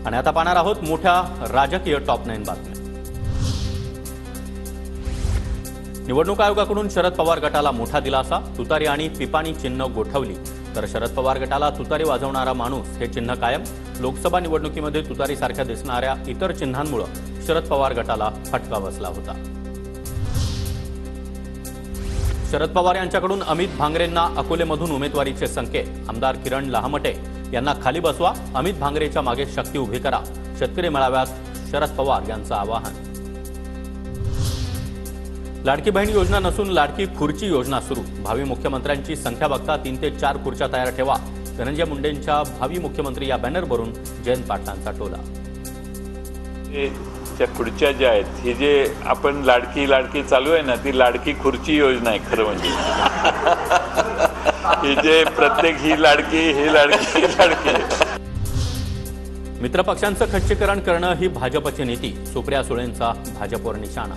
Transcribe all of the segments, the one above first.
आणि आता पाहणार आहोत मोठ्या राजकीय टॉप 9 बातम्या। निवडणूक आयोगाकडून शरद पवार गटाला मोठा दिलासा, तुतारी आणि पिपाणी चिन्ह गोठवली तर शरद पवार गटाला तुतारी वाजवणारा माणूस हे चिन्ह कायम। लोकसभा निवडणुकीमध्ये तुतारीसारख्या दिसणाऱ्या इतर चिन्हांमुळे शरद पवार गटाला फटका बसला होता। शरद पवार यांच्याकडून अमित भांगरेंना अकोलेमधून उमेदवारीचे संकेत। आमदार किरण लहामटे यांना खाली बसवा, अमित भांगरेच्या मागे शक्ती उभी करा, शेतकरी मेळाव्यात शरद पवार यांचं आवाहन। लाडकी बहीण योजना नसून लाडकी खुर्ची योजना सुरू, भावी मुख्यमंत्र्यांची संख्या बघता 3 ते 4 खुर्च्या तयार ठेवा, धनंजय मुंडेंच्या भावी मुख्यमंत्री या बॅनरवरून जयंत पाटलांचा टोला। त्या खुर्च्या ज्या आहेत ही जे आपण लाडकी चालू आहे ना, ती लाडकी खुर्ची योजना आहे खरं म्हणजे। ही जे प्रत्येक ही लाडकी मित्रपक्षांचं खच्चीकरण करणं ही भाजपची नीती, सुप्रिया सुळेंचा भाजपवर निशाणा।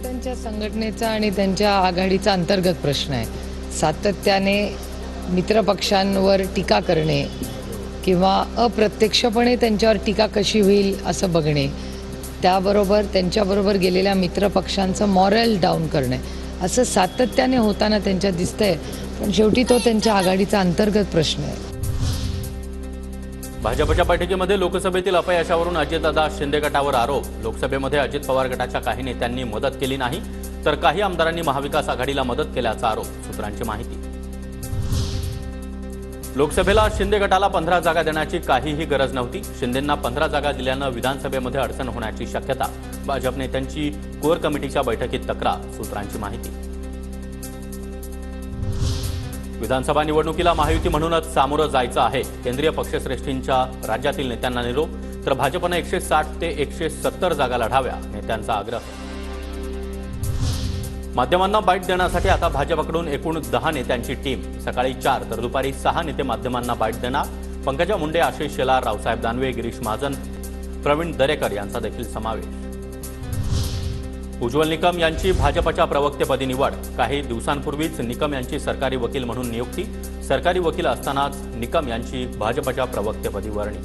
त्यांच्या संघटनेचा आणि त्यांच्या आघाडीचा अंतर्गत प्रश्न आहे। सातत्याने मित्रपक्षांवर टीका करणे किंवा अप्रत्यक्षपणे त्यांच्यावर टीका कशी होईल असं बघणे, त्याबरोबर त्यांच्याबरोबर गेलेल्या मित्रपक्षांचं मॉरल डाऊन करणे, असं सातत्याने होताना त्यांच्या दिसतंय। पण शेवटी तो त्यांच्या आघाडीचा अंतर्गत प्रश्न आहे। भाजपच्या बैठकीमध्ये लोकसभेतील अपयशावरून अजितदादा शिंदे गटावर आरोप। लोकसभेमध्ये अजित पवार गटाच्या काही नेत्यांनी मदत केली नाही तर काही आमदारांनी महाविकास आघाडीला मदत केल्याचा आरोप, सूत्रांची माहिती। लोकसभेला शिंदे गटाला 15 जागा देण्याची काहीही गरज नव्हती। शिंदेंना 15 जागा दिल्यानं विधानसभेमध्ये अडचण होण्याची शक्यता, भाजप नेत्यांची कोर कमिटीच्या बैठकीत तक्रार, सूत्रांची माहिती। विधानसभा निवडणुकीला महायुती म्हणूनच सामोरं जायचं आहे, केंद्रीय पक्षश्रेष्ठींच्या राज्यातील नेत्यांना निरोप, तर भाजपने 160 ते 170 जागा लढाव्या, नेत्यांचा आग्रह। माध्यमांना बाईट देण्यासाठी आता भाजपकडून एकूण 10 नेत्यांची टीम, सकाळी 4 तर दुपारी 6 नेते माध्यमांना बाईट देणार। पंकजा मुंडे, आशिष शेलार, रावसाहेब दानवे, गिरीश महाजन, प्रवीण दरेकर यांचा देखील समावेश। उज्ज्वल निकम यांची भाजपच्या प्रवक्तेपदी निवड, काही दिवसांपूर्वीच निकम यांची सरकारी वकील म्हणून नियुक्ती, सरकारी वकील असतानाच निकम यांची भाजपच्या प्रवक्तेपदी वर्णी।